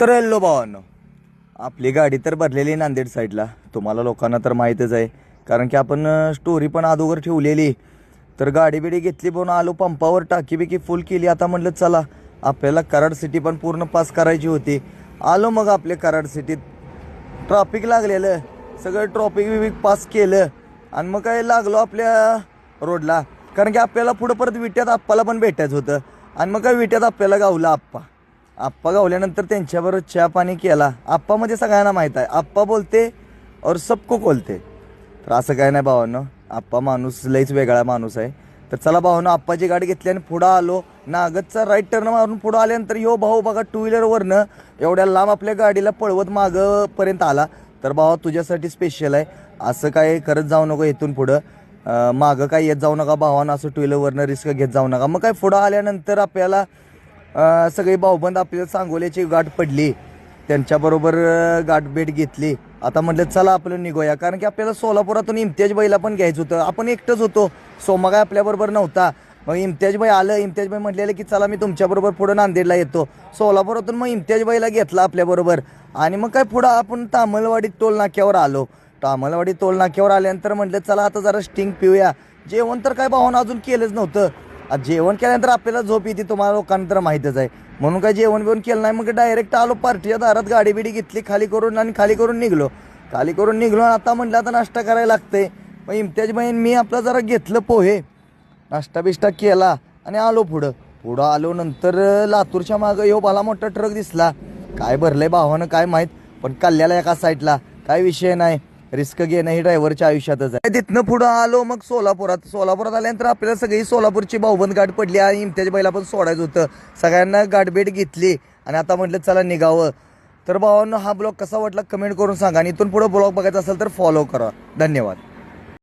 तर हॅलो भावांनो, आपली गाडी तर भरलेली नांदेड साईडला. तुम्हाला लोकांना तर माहीतच आहे, कारण की आपण स्टोरी पण अगोदर ठेवलेली. तर गाडी बिडी घेतली, पण आलो पंपावर, टाकी बिकी फुल केली. आता म्हटलं चला आपल्याला कराड सिटी पण पूर्ण पास करायची होती. आलो मग आपल्या कराड सिटीत. ट्रॉफिक लागलेलं, सगळं ट्रॉफिक बिफिक पास केलं आणि मग काय लागलो आपल्या रोडला. कारण की आपल्याला पुढं परत विट्यात आप्पाला पण भेटायचं होतं. आणि मग काय विट्यात आपल्याला गावला आप्पा गावल्यानंतर त्यांच्याबरोबर चहा पाणी केला. आप्पा म्हणजे सगळ्यांना माहीत आहे, आप्पा बोलते और सबको बोलते. तर असं काय नाही भावांनो, आप्पा माणूस लईच वेगळा माणूस आहे. तर चला भावांनो, आप्पाची गाडी घेतली आणि पुढं आलो. नागदचा राईट टर्न मारून पुढं आल्यानंतर यो भाऊ बघा टू व्हीलरवरनं एवढ्या लांब आपल्या गाडीला पळवत मागंपर्यंत आला. तर भावा तुझ्यासाठी स्पेशल आहे, असं काय करत जाऊ नको इथून पुढं. मागं काय येत जाऊ नका भावानं, असं टू व्हीलरवरनं रिस्क घेत जाऊ नका. मग काय पुढं आल्यानंतर आपल्याला सगळी भाऊबंद आपल्याला सांगोल्याची गाठ पडली, त्यांच्याबरोबर गाठभेट घेतली. आता म्हटलं चला आपलं निघूया, कारण की आपल्याला सोलापुरातून इम्तियाज भाईला पण घ्यायचं होतं. आपण एकटंच होतो, सोमा काय आपल्याबरोबर नव्हता. मग इम्तियाज भाई आलं. इम्तियाज भाई म्हटलेलं की चला मी तुमच्याबरोबर पुढं नांदेडला येतो. सोलापुरातून मग इम्तियाज भाईला घेतला आपल्याबरोबर. आणि मग काय पुढं आपण तामलवाडी टोल नाक्यावर आलो. तामलवाडी टोल नाक्यावर आल्यानंतर म्हटलं चला आता जरा स्टिंग पिऊया. जेवण तर काय भावानं अजून केलंच नव्हतं. जेवण केल्यानंतर आपल्याला झोप येते, तुम्हाला लोकांना तर माहीतच आहे. म्हणून काय जेवण बिवण केलं नाही. मग डायरेक्ट आलो पार्टीच्या दारात, गाडी बिडी घेतली खाली करून आणि खाली करून निघलो. आणि आता म्हटलं आता नाश्ता करायला लागतंय. मग इम्तियाज बहीण मी आपलं जरा घेतलं पोहे, नाश्ता बिष्टा केला आणि आलो पुढं आलो. नंतर लातूरच्या मागं यो भला मोठा ट्रक दिसला. काय भरलंय भावानं काय माहीत, पण कल्ल्याला एका साईडला. काय विषय नाही, रिस्क घेणं ही ड्रायव्हरच्या आयुष्यातच आहे. तिथनं पुढं आलो मग सोलापुरात आल्यानंतर आपल्याला सगळी सोलापूरची भाऊबंद गाठ पडली आणि इम्तियाज बाईला पण सोडायचं होतं. सगळ्यांना गाठभेट घेतली आणि आता म्हटलं चला निघावं. तर भावांनो, हा ब्लॉग कसा वाटला कमेंट करून सांगा आणि इथून पुढं ब्लॉग बघायचा असेल तर फॉलो करा. धन्यवाद.